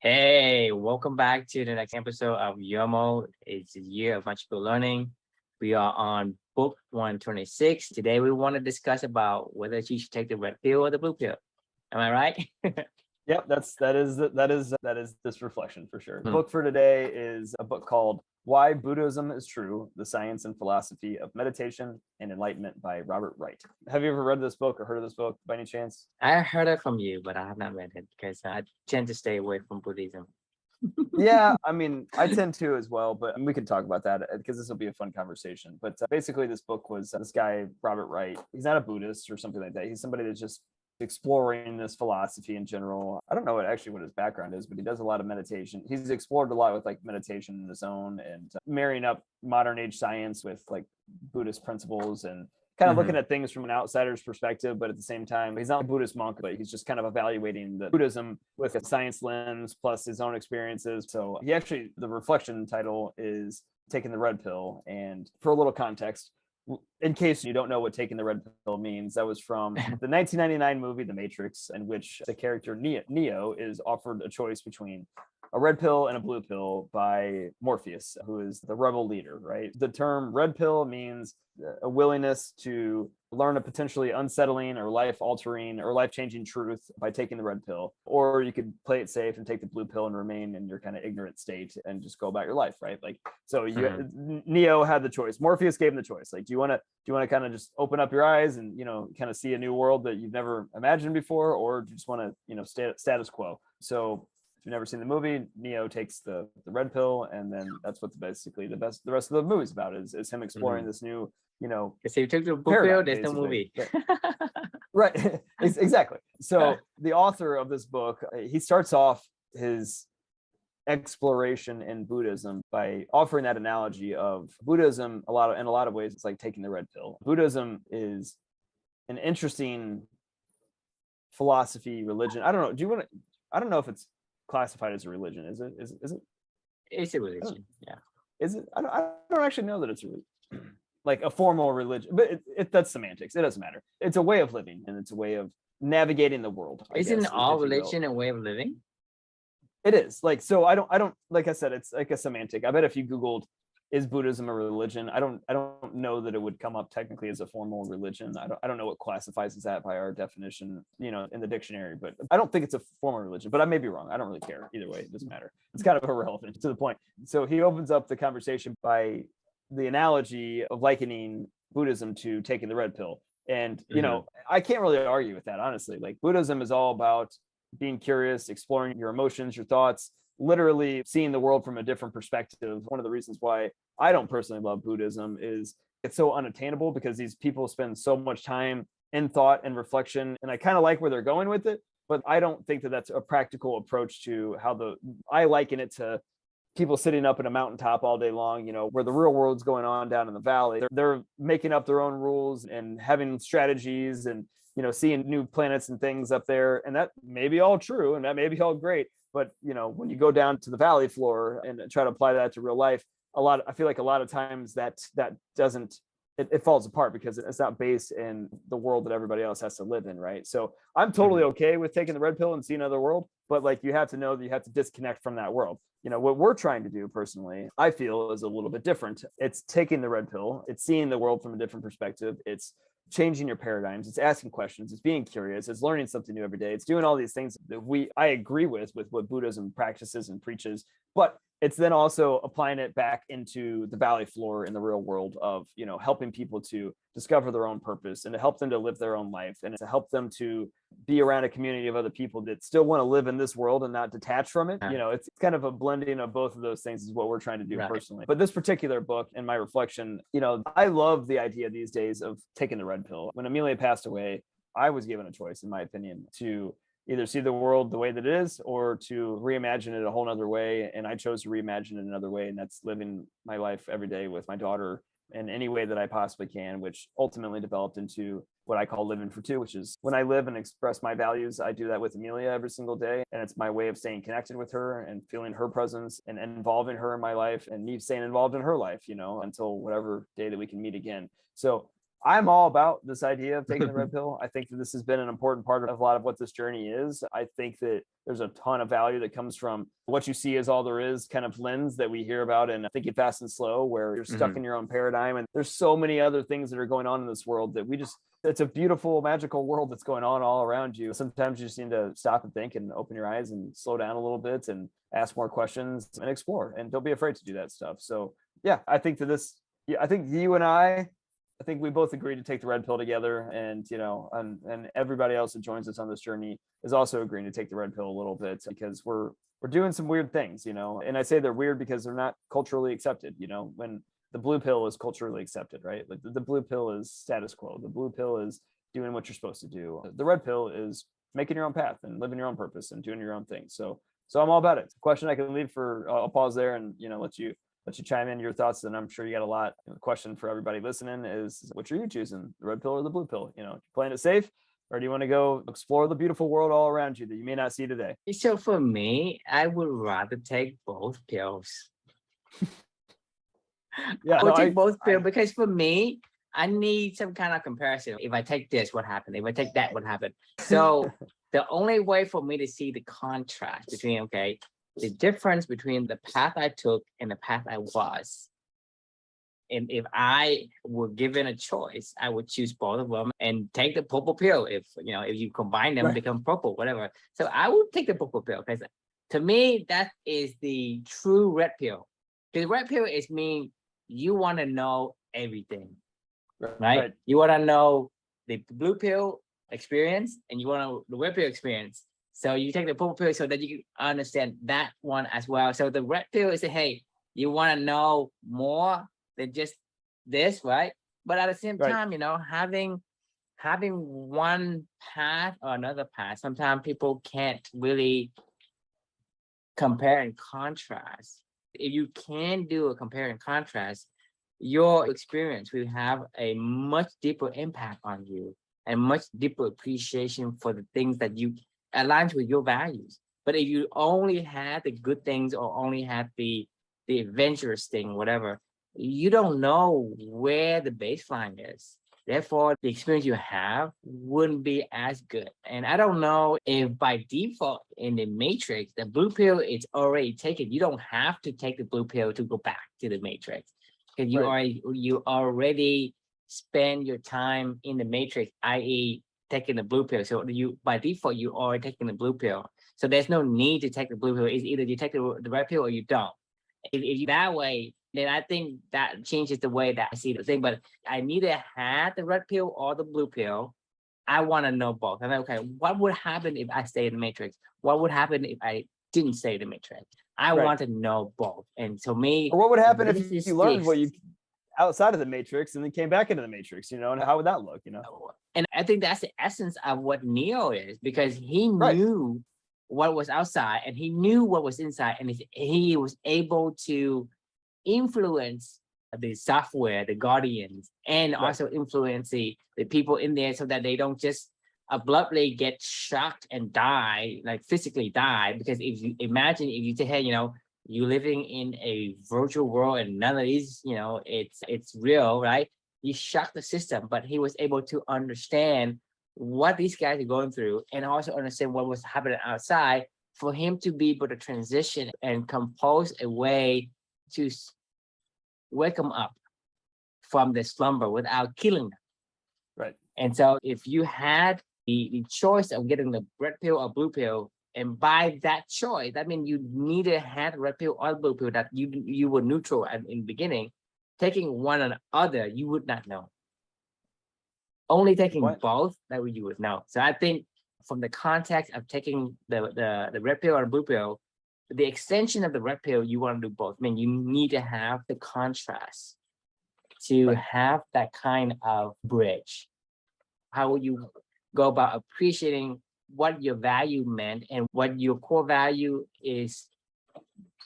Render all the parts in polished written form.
Hey, welcome back to the next episode of YOML. It's a year of magical learning. We are on book 126. Today we want to discuss about whether you should take the red pill or the blue pill. Am I right? Yep, that is this reflection for sure. The Hmm. book for today is a book called Why Buddhism Is True: The Science and Philosophy of Meditation and Enlightenment by Robert Wright. Have you ever read this book or heard of this book by any chance? I heard it from you, but I have not read it because I tend to stay away from Buddhism. Yeah, I mean, I tend to as well, but we can talk about that because this will be a fun conversation. But basically, this book was this guy, Robert Wright. He's not a Buddhist or something like that. He's somebody that's just exploring this philosophy in general. I don't know what his background is, but he does a lot of meditation. He's explored a lot with like meditation in his own and marrying up modern age science with like Buddhist principles and kind of looking at things from an outsider's perspective, but at the same time, he's not a Buddhist monk, but he's just kind of evaluating the Buddhism with a science lens plus his own experiences. So the reflection title is Taking the Red Pill. And for a little context, in case you don't know what taking the red pill means, that was from the 1999 movie The Matrix, in which the character Neo is offered a choice between a red pill and a blue pill by Morpheus, who is the rebel leader, right? The term red pill means a willingness to learn a potentially unsettling or life-altering or life-changing truth by taking the red pill. Or you could play it safe and take the blue pill and remain in your kind of ignorant state and just go about your life, right? Like, so Neo had the choice. Morpheus gave him the choice. Like, do you want to kind of just open up your eyes and, kind of see a new world that you've never imagined before, or do you just want to, status quo? So if you've never seen the movie, Neo takes the red pill, and then that's what's basically the rest of the movie's about is him exploring this new, If you took the blue pill, paradigm, there's no movie. Right. Exactly. So the author of this book, he starts off his exploration in Buddhism by offering that analogy of Buddhism. In a lot of ways, it's like taking the red pill. Buddhism is an interesting philosophy, religion. I don't know. I don't know if it's classified as a religion. Is it? It's a religion. Yeah. Is it? I don't actually know that it's a religion. Like a formal religion, but that's semantics. It doesn't matter. It's a way of living, and it's a way of navigating the world. Isn't all religion a way of living? It is. Like, so I don't, like I said, it's like a semantic. I bet if you Googled, is Buddhism a religion? I don't know that it would come up technically as a formal religion. I don't know what classifies as that by our definition, in the dictionary, but I don't think it's a formal religion, but I may be wrong. I don't really care. Either way, it doesn't matter. It's kind of irrelevant to the point. So he opens up the conversation by the analogy of likening Buddhism to taking the red pill. And, I can't really argue with that, honestly. Like, Buddhism is all about being curious, exploring your emotions, your thoughts, literally seeing the world from a different perspective. One of the reasons why I don't personally love Buddhism is it's so unattainable because these people spend so much time in thought and reflection. And I kind of like where they're going with it, but I don't think that that's a practical approach to I liken it to people sitting up in a mountaintop all day long, where the real world's going on down in the valley. They're making up their own rules and having strategies and, seeing new planets and things up there. And that may be all true and that may be all great. But, when you go down to the valley floor and try to apply that to real life, I feel like a lot of times that doesn't, it falls apart because it's not based in the world that everybody else has to live in, right? So I'm totally okay with taking the red pill and seeing another world, but like, you have to know that you have to disconnect from that world. What we're trying to do personally, I feel, is a little bit different. It's taking the red pill, it's seeing the world from a different perspective, it's changing your paradigms, it's asking questions, it's being curious, it's learning something new every day, it's doing all these things that I agree with what Buddhism practices and preaches, but it's then also applying it back into the valley floor in the real world of, helping people to discover their own purpose and to help them to live their own life and to help them to be around a community of other people that still want to live in this world and not detach from it. It's kind of a blending of both of those things is what we're trying to do personally. But this particular book and my reflection, I love the idea these days of taking the red pill. When Amelia passed away, I was given a choice, in my opinion, to either see the world the way that it is or to reimagine it a whole nother way. And I chose to reimagine it another way. And that's living my life every day with my daughter in any way that I possibly can, which ultimately developed into what I call living for two, which is when I live and express my values, I do that with Amelia every single day. And it's my way of staying connected with her and feeling her presence and involving her in my life and me staying involved in her life, until whatever day that we can meet again. So I'm all about this idea of taking the red pill. I think that this has been an important part of a lot of what this journey is. I think that there's a ton of value that comes from what you see is all there is kind of lens that we hear about in Thinking Fast and Slow, where you're stuck in your own paradigm. And there's so many other things that are going on in this world that it's a beautiful, magical world that's going on all around you. Sometimes you just need to stop and think and open your eyes and slow down a little bit and ask more questions and explore. And don't be afraid to do that stuff. So yeah, I think I think you and I think we both agree to take the red pill together, and and everybody else that joins us on this journey is also agreeing to take the red pill a little bit, because we're doing some weird things, and I say they're weird because they're not culturally accepted. When the blue pill is culturally accepted, right? Like the blue pill is status quo. The blue pill is doing what you're supposed to do. The red pill is making your own path and living your own purpose and doing your own thing. So I'm all about it. It's a question I can leave for. I'll pause there and let you chime in your thoughts, and I'm sure you got a lot. The question for everybody listening is, which are you choosing, the red pill or the blue pill? Playing it safe, or do you want to go explore the beautiful world all around you that you may not see today? So for me, I would rather take both pills. Yeah, I would take both pills because for me, I need some kind of comparison. If I take this, what happened? If I take that, what happened? So the only way for me to see the contrast between, the difference between the path I took and the path I was. And if I were given a choice, I would choose both of them and take the purple pill. If you combine them, become purple, whatever. So I would take the purple pill because to me, that is the true red pill. The red pill is mean you want to know everything, right? You want to know the blue pill experience and you want the red pill experience. So you take the purple pill so that you can understand that one as well. So the red pill is, hey, you want to know more than just this, right? But at the same time, having one path or another path, sometimes people can't really compare and contrast. If you can do a compare and contrast, your experience will have a much deeper impact on you and much deeper appreciation for the things that you aligns with your values. But if you only had the good things or only had the adventurous thing, whatever, you don't know where the baseline is. Therefore, the experience you have wouldn't be as good. And I don't know if by default in the matrix, the blue pill is already taken. You don't have to take the blue pill to go back to the matrix. Because you already spend your time in the matrix, i.e., taking the blue pill. So you by default you are taking the blue pill. So there's no need to take the blue pill. It's either you take the red pill or you don't. If you that way, then I think that changes the way that I see the thing. But I neither had the red pill or the blue pill. I want to know both. I'm like, okay, what would happen if I stay in the matrix? What would happen if I didn't stay in the matrix? I want to know both. And to me, or what would happen if you learned what you outside of the matrix and then came back into the matrix, and how would that look? And I think that's the essence of what Neo is, because he knew what was outside and he knew what was inside, and he was able to influence the software, the guardians, and also influence the people in there so that they don't just abruptly get shocked and die, like physically die. Because if you imagine, if you say, hey, you're living in a virtual world and none of these, it's real, right? You shock the system. But he was able to understand what these guys are going through and also understand what was happening outside for him to be able to transition and compose a way to wake them up from the slumber without killing them. Right. And so if you had the choice of getting the red pill or blue pill, and by that choice, that means you neither had red pill or blue pill, that you were neutral in the beginning. Taking one or the other, you would not know. Only taking both, that way you would know. So I think from the context of taking the red pill or the blue pill, the extension of the red pill, you want to do both. I mean, you need to have the contrast to have that kind of bridge. How will you go about appreciating what your value meant and what your core value is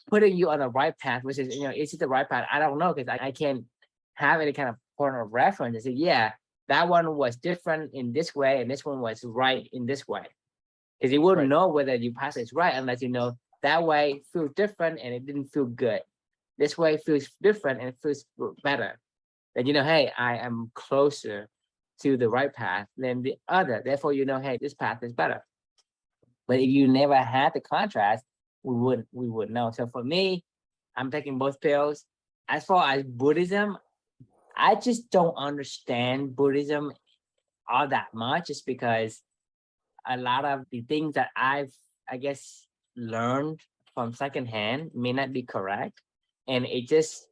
putting you on the right path, which is, is it the right path? I don't know, because I can't have any kind of point of reference and say, yeah, that one was different in this way and this one was right in this way. Because you wouldn't know whether your path is right unless you know that way feels different and it didn't feel good. This way feels different and it feels better. then you know, hey, I am closer to the right path than the other. Therefore, you know, hey, this path is better. But if you never had the contrast, we would know. So for me, I'm taking both pills. As far as Buddhism, I just don't understand Buddhism all that much, just because a lot of the things that I guess, learned from secondhand may not be correct. And it just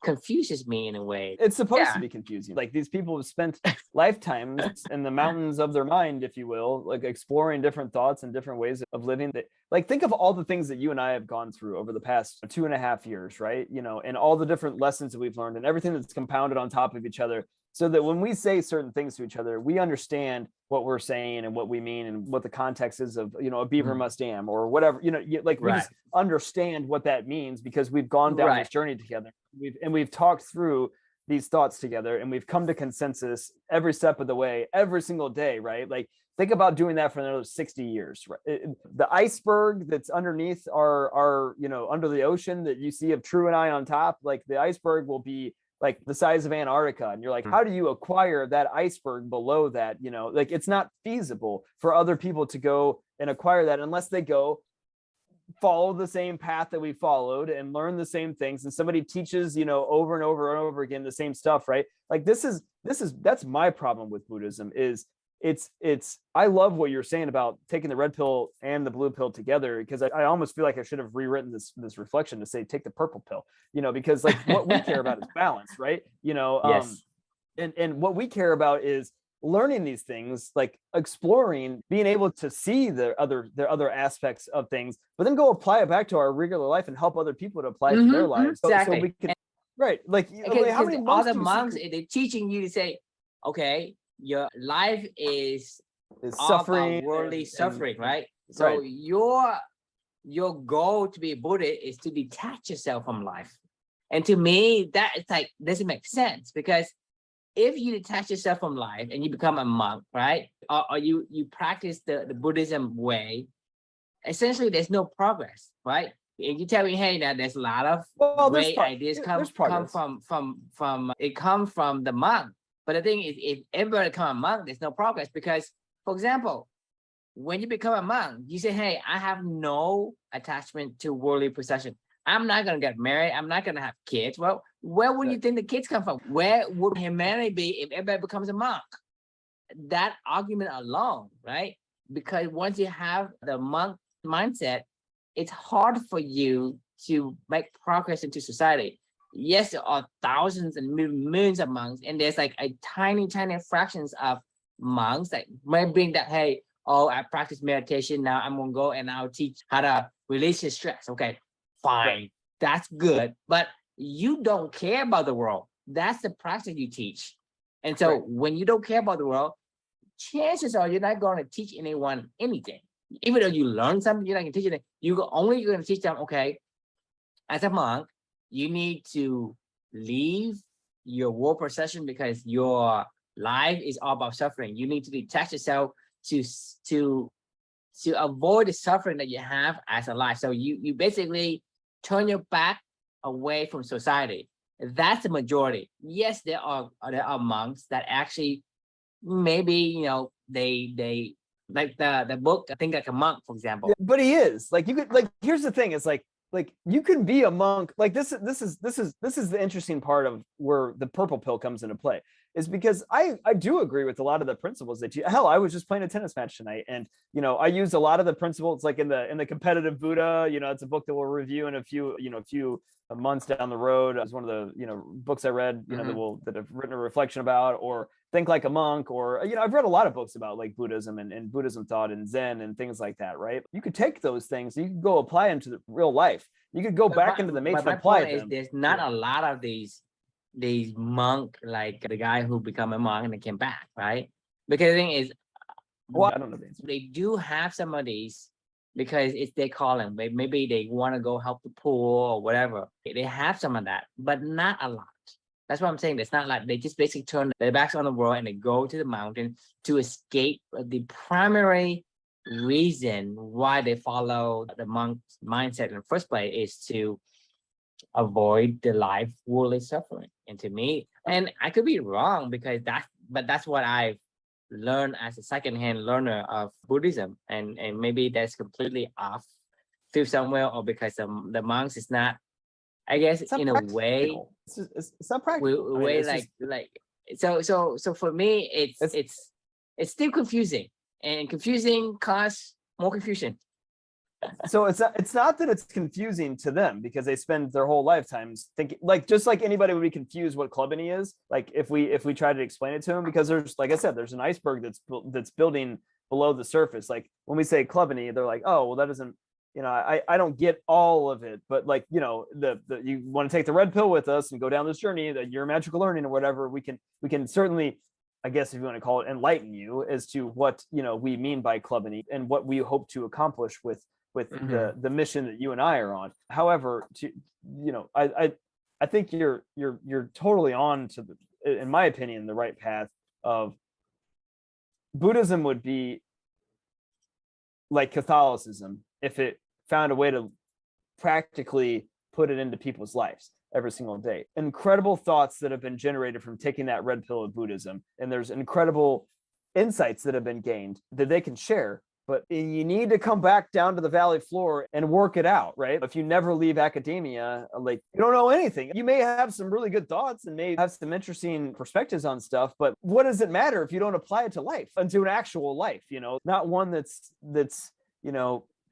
confuses me in a way. It's supposed to Yeah. be confusing. Like, these people have spent lifetimes in the mountains of their mind, if you will, like exploring different thoughts and different ways of living. Like, think of all the things that you and I have gone through over the past 2.5 years, right? You know, and all the different lessons that we've learned and everything that's compounded on top of each other, so that when we say certain things to each other, we understand what we're saying and what we mean and what the context is of, you know, a beaver must dam or whatever, you know, like we Right. just understand what that means because we've gone down Right. this journey together. We've talked through these thoughts together, and we've come to consensus every step of the way, every single day, right? Like, think about doing that for another 60 years. Right? The iceberg that's underneath our, you know, under the ocean that you see of True and I on top, like the iceberg will be like the size of Antarctica. And you're like, how do you acquire that iceberg below that? You know, like, it's not feasible for other people to go and acquire that unless they go follow the same path that we followed and learn the same things, and somebody teaches, you know, over and over and over again the same stuff, right? Like, that's my problem with Buddhism. Is it's I love what you're saying about taking the red pill and the blue pill together, because I almost feel like I should have rewritten this reflection to say take the purple pill, you know, because like what we care about is balance, right? You know, Yes. and what we care about is learning these things, like exploring, being able to see the other aspects of things, but then go apply it back to our regular life and help other people to apply it to their lives. Exactly. So we can, right? Like, how many all monks the do we monks, see they're teaching you to say, okay, your life is is all suffering, about worldly suffering, right? So right. your goal to be a Buddha is to detach yourself from life. And to me, that it's like doesn't make sense, because if you detach yourself from life and you become a monk, right? Or you practice the Buddhism way, essentially there's no progress, right? And you tell me, hey, now there's a lot of great ideas come from the monk. But the thing is, if everybody become a monk, there's no progress, because, for example, when you become a monk, you say, hey, I have no attachment to worldly possession. I'm not going to get married. I'm not going to have kids. Well, where would you think the kids come from? Where would humanity be if everybody becomes a monk? That argument alone, right? Because once you have the monk mindset, it's hard for you to make progress into society. Yes, there are thousands and millions of monks, and there's like a tiny fractions of monks that might bring that, hey, oh, I practice meditation. Now I'm going to go and I'll teach how to release your stress. Okay, fine. Right. That's good. But you don't care about the world. That's the practice you teach. And so when you don't care about the world, chances are you're not going to teach anyone anything. Even though you learn something, you're not going to teach it. You're going to teach them, okay, as a monk, you need to leave your world possession because your life is all about suffering. You need to detach yourself to avoid the suffering that you have as a life. So you basically turn your back away from society. That's the majority. Yes, there are monks that actually maybe, you know, they like the book, I think, like a monk, for example. Yeah, but he is like, you could, like, here's the thing, it's like you can be a monk. Like, this is the interesting part of where the purple pill comes into play, is because I do agree with a lot of the principles that I was just playing a tennis match tonight, and, you know, I used a lot of the principles, like in the Competitive Buddha, you know, it's a book that we'll review in a few months down the road. It's one of the, you know, books I read, you know, that I've written a reflection about, or Think Like a Monk, or, you know, I've read a lot of books about like Buddhism and Buddhism thought and Zen and things like that, right? You could take those things, you could go apply them to the real life. You could go back into the matrix and apply them. There's not a lot of these monk, like the guy who become a monk and then came back, right? Because the thing is, well, I don't know the answer. They do have some of these because it's their calling. Maybe they want to go help the poor or whatever. They have some of that, but not a lot. That's what I'm saying. It's not like they just basically turn their backs on the world and they go to the mountain to escape. The primary reason why they follow the monk mindset in the first place is to avoid the life worldly suffering. And to me, And I could be wrong because that's what I've learned as a secondhand learner of Buddhism, and maybe that's completely off to somewhere, or because the monks is not, I guess, It's not in a way, practical. It's not practical. I mean, way it's like just, so for me, it's it's still confusing, and confusing cause more confusion. so it's not that it's confusing to them because they spend their whole lifetimes thinking, like, just like anybody would be confused what clubbing is, like if we try to explain it to them, because there's, like I said, there's an iceberg that's building below the surface. Like when we say clubbing, they're like, oh well, that doesn't, I don't get all of it, but like, the you want to take the red pill with us and go down this journey, that your magical learning or whatever, we can certainly, I guess if you want to call it, enlighten you as to what we mean by clubbing and what we hope to accomplish with the mission that you and I are on. However, I think you're totally on to in my opinion, the right path of Buddhism would be like Catholicism if it found a way to practically put it into people's lives every single day. Incredible thoughts that have been generated from taking that red pill of Buddhism. And there's incredible insights that have been gained that they can share. But you need to come back down to the valley floor and work it out, right? If you never leave academia, like, you don't know anything. You may have some really good thoughts and may have some interesting perspectives on stuff, but what does it matter if you don't apply it to life, into an actual life, not one that's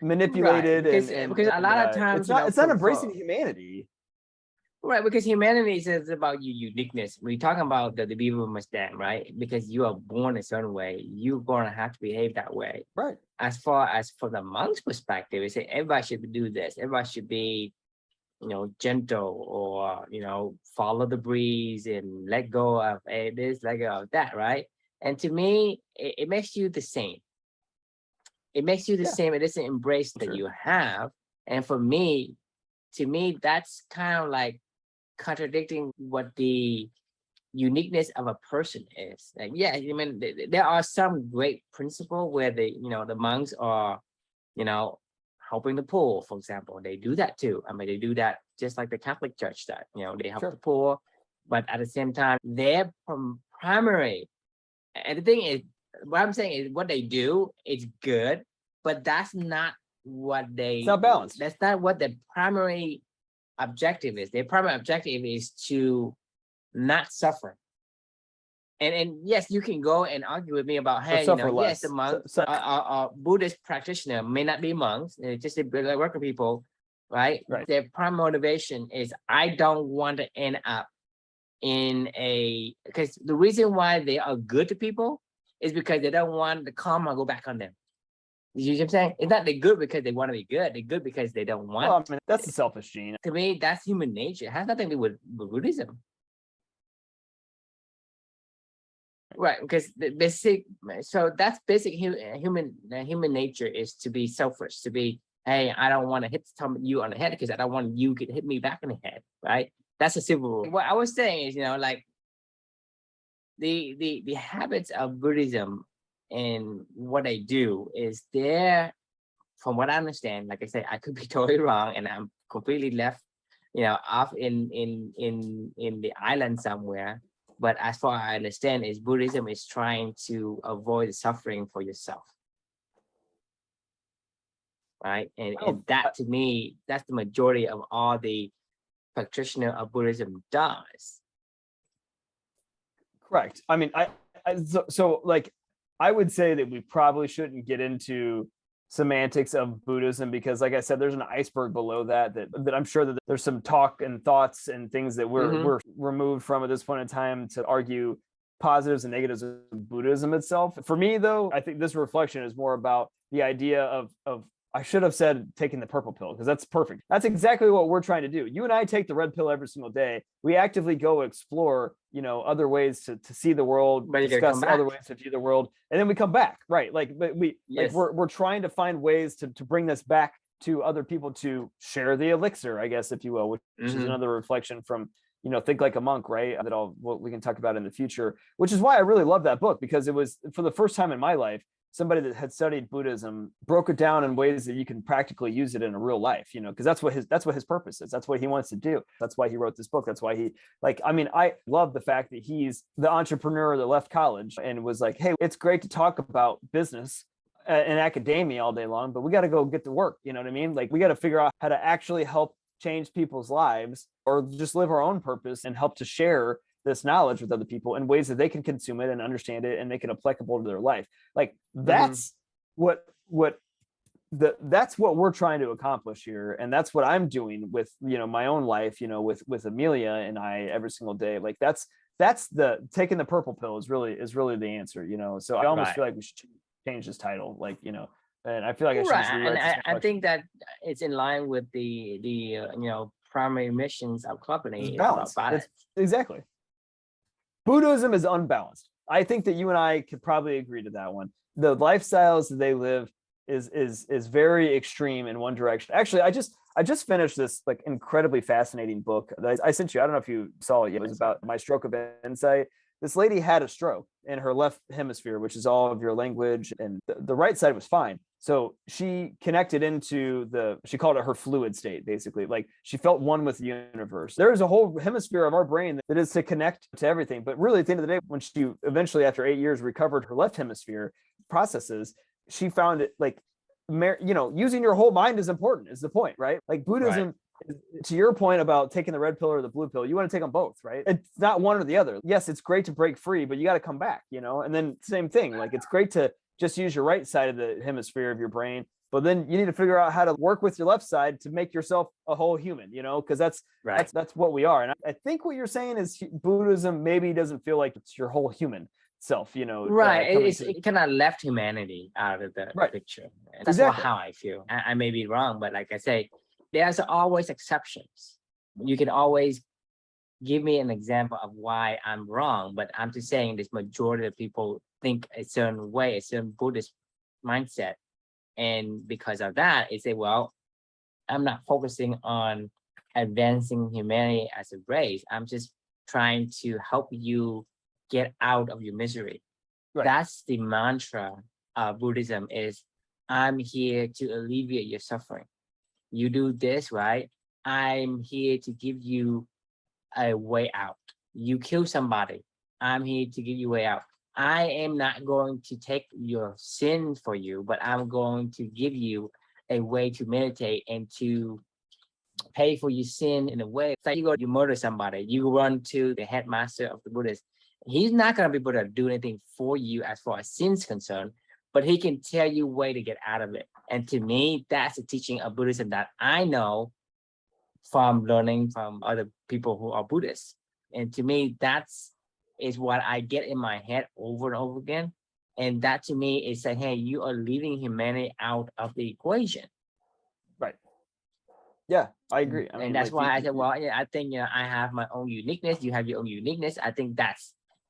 manipulated, right. Because a lot of times it's not embracing humanity. Right, because humanity is about your uniqueness. We're talking about the people must stand, right? Because you are born a certain way, you're gonna have to behave that way. Right. As far as from the monk's perspective, they say everybody should do this. Everybody should be, gentle, or follow the breeze and let go of this, let go of that, right? And to me, it makes you the same. It makes you the same. It doesn't embrace that you have. And to me, that's kind of like contradicting what the uniqueness of a person is. Like, yeah, I mean, there are some great principle where the monks are, helping the poor, for example. They do that too. I mean, they do that just like the Catholic Church does. They help the poor, but at the same time, their primary. And the thing is, what I'm saying is, what they do is good, but that's not what it's not balanced. That's not what the primary objective is. Their primary objective is to not suffer. And yes, you can go and argue with me about, hey, yes, the monks, Buddhist practitioner may not be monks, they're just regular worker people, right? Their prime motivation is, I don't want to end up because the reason why they are good to people is because they don't want the karma go back on them. You know what I'm saying? It's not they're good because they want to be good. They're good because they don't want. Well, I mean, that's the selfish gene. To me, that's human nature. It has nothing to do with Buddhism. Right, because that's basic human nature, is to be selfish, to be, hey, I don't want to hit you on the head because I don't want you to hit me back in the head, right? That's a simple rule. What I was saying is, like the habits of Buddhism and what they do is from what I understand, like I said, I could be totally wrong and I'm completely left, off in the island somewhere. But as far as I understand, is Buddhism is trying to avoid suffering for yourself, right? And that, to me, that's the majority of all the practitioner of Buddhism does. Correct. I mean, so I would say that we probably shouldn't get into semantics of Buddhism because, like I said, there's an iceberg below that I'm sure that there's some talk and thoughts and things that we're removed from at this point in time to argue positives and negatives of Buddhism itself. For me, though, I think this reflection is more about the idea of I should have said taking the purple pill, because that's perfect. That's exactly what we're trying to do. You and I take the red pill every single day. We actively go explore, other ways to see the world, discuss other ways to view the world, and then we come back, right? Like, but we're trying to find ways to bring this back to other people, to share the elixir, I guess, if you will, which is another reflection from, Think Like a Monk, right? What we can talk about in the future, which is why I really love that book, because it was, for the first time in my life, somebody that had studied Buddhism broke it down in ways that you can practically use it in a real life, because that's what his purpose is. That's what he wants to do. That's why he wrote this book. That's why I love the fact that he's the entrepreneur that left college and was like, hey, it's great to talk about business and academia all day long, but we got to go get to work. You know what I mean? Like, we got to figure out how to actually help change people's lives, or just live our own purpose and help to share this knowledge with other people in ways that they can consume it and understand it and make it applicable to their life. Like, that's that's what we're trying to accomplish here, and that's what I'm doing with my own life, with Amelia and I every single day. Like, that's the taking the purple pill is really the answer. So I almost feel like we should change this title, and I feel like I should just rewrite this. I think that it's in line with the primary missions of company. Balance. Exactly. Buddhism is unbalanced. I think that you and I could probably agree to that one. The lifestyles that they live is very extreme in one direction. Actually, I just finished this like incredibly fascinating book that I sent you. I don't know if you saw it yet. It was about my stroke of insight. This lady had a stroke in her left hemisphere, which is all of your language, and the right side was fine. So she connected into she called it her fluid state, basically. Like, she felt one with the universe. There's a whole hemisphere of our brain that is to connect to everything. But really, at the end of the day, when she eventually, after 8 years, recovered her left hemisphere processes, she found it like, using your whole mind is important, is the point, right? Like, Buddhism, to your point about taking the red pill or the blue pill, you want to take them both, right? It's not one or the other. Yes, it's great to break free, but you got to come back, and then same thing. Like, it's great to just use your right side of the hemisphere of your brain, but then you need to figure out how to work with your left side to make yourself a whole human, because that's what we are. And I think what you're saying is Buddhism maybe doesn't feel like it's your whole human self, right. It kind of left humanity out of the picture. And that's how I feel. I may be wrong, but like I say, there's always exceptions. You can always give me an example of why I'm wrong, but I'm just saying this majority of people think a certain way, a certain Buddhist mindset. And because of that, they say, well, I'm not focusing on advancing humanity as a race. I'm just trying to help you get out of your misery. Right. That's the mantra of Buddhism is, I'm here to alleviate your suffering. You do this, right? I'm here to give you a way out. You kill somebody, I'm here to give you a way out. I am not going to take your sin for you, but I'm going to give you a way to meditate and to pay for your sin in a way. It's like you murder somebody, you run to the headmaster of the Buddhist. He's not going to be able to do anything for you as far as sin's concerned, but he can tell you a way to get out of it. And to me, that's the teaching of Buddhism that I know from learning from other people who are Buddhists. And to me, is what I get in my head over and over again. And that to me is saying, hey, you are leaving humanity out of the equation. Right. Yeah, I agree. And that's why I said, well, yeah, I think I have my own uniqueness. You have your own uniqueness. I think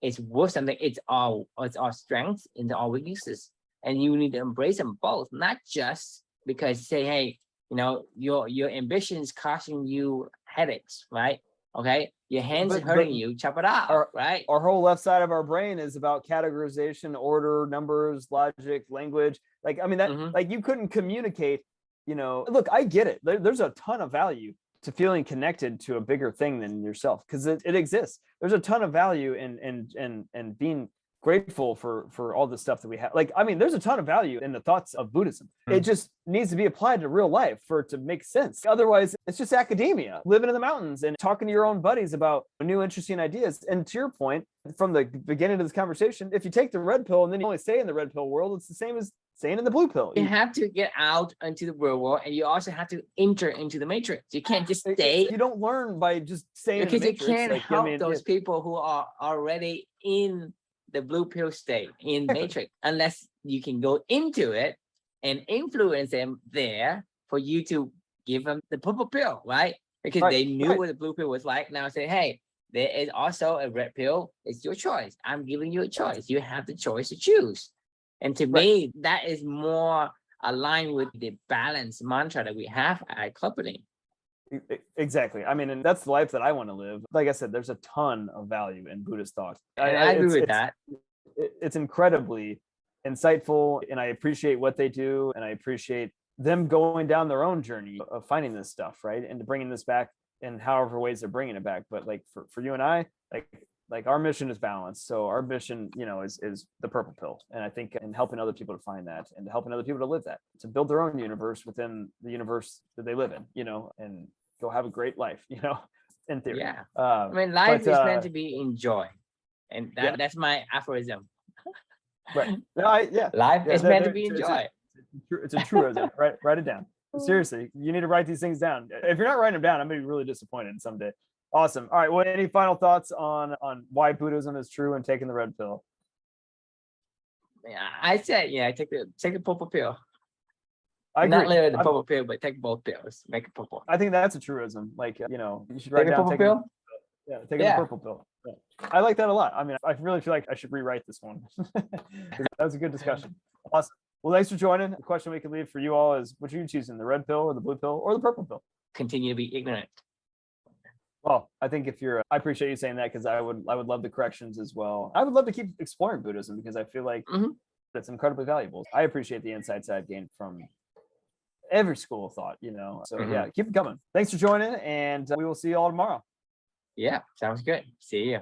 it's worth something. It's our strengths and our weaknesses. And you need to embrace them both, not just because say, hey, your ambition is causing you headaches, right? Okay, your hands are hurting you, chop it off, right? Our whole left side of our brain is about categorization, order, numbers, logic, language. Like, like you couldn't communicate, look, I get it. There's a ton of value to feeling connected to a bigger thing than yourself, because it exists. There's a ton of value in being grateful for all the stuff that we have. Like, there's a ton of value in the thoughts of Buddhism. It just needs to be applied to real life for it to make sense. Otherwise, it's just academia, living in the mountains and talking to your own buddies about new interesting ideas. And to your point, from the beginning of this conversation, if you take the red pill and then you only stay in the red pill world, it's the same as staying in the blue pill. You have to get out into the real world, and you also have to enter into the matrix. You can't just stay. You don't learn by just staying in the matrix. Because you can't help those people who are already in the blue pill state, in matrix, unless you can go into it and influence them there for you to give them the purple pill, right? Because they knew what the blue pill was like. Now say, hey, there is also a red pill. It's your choice. I'm giving you a choice. You have the choice to choose. And to me, that is more aligned with the balance mantra that we have at company. Exactly. And that's the life that I want to live. Like I said, there's a ton of value in Buddhist thought. I agree with that. It's incredibly insightful, and I appreciate what they do, and I appreciate them going down their own journey of finding this stuff, right, and bringing this back in however ways they're bringing it back. But like for you and I, like our mission is balance. So our mission, is the purple pill, and I think in helping other people to find that, and helping other people to live that, to build their own universe within the universe that they live in, and go have a great life, in theory. Yeah. I mean, life but, is meant to be enjoyed, and that's my aphorism. Right. Life is meant to be it's enjoyed. It's a truism. Write it down. Seriously, you need to write these things down. If you're not writing them down, I'm gonna be really disappointed someday. Awesome. All right. Well, any final thoughts on why Buddhism is true and taking the red pill? Yeah, I said, take the purple pill. I agree. Not literally the purple pill, but take both pills. Make it purple. I think that's a truism. Like, you should write Take a down purple pill. Yeah, taking the purple pill. Yeah. I like that a lot. I mean, I really feel like I should rewrite this one. That was a good discussion. Awesome. Well, thanks for joining. The question we could leave for you all is, which are you choosing, the red pill or the blue pill or the purple pill? Continue to be ignorant. Well, I think I appreciate you saying that, because I would love the corrections as well. I would love to keep exploring Buddhism, because I feel like that's incredibly valuable. I appreciate the insights I've gained from every school of thought, So yeah, keep it coming. Thanks for joining, and we will see you all tomorrow. Yeah, sounds good. See you.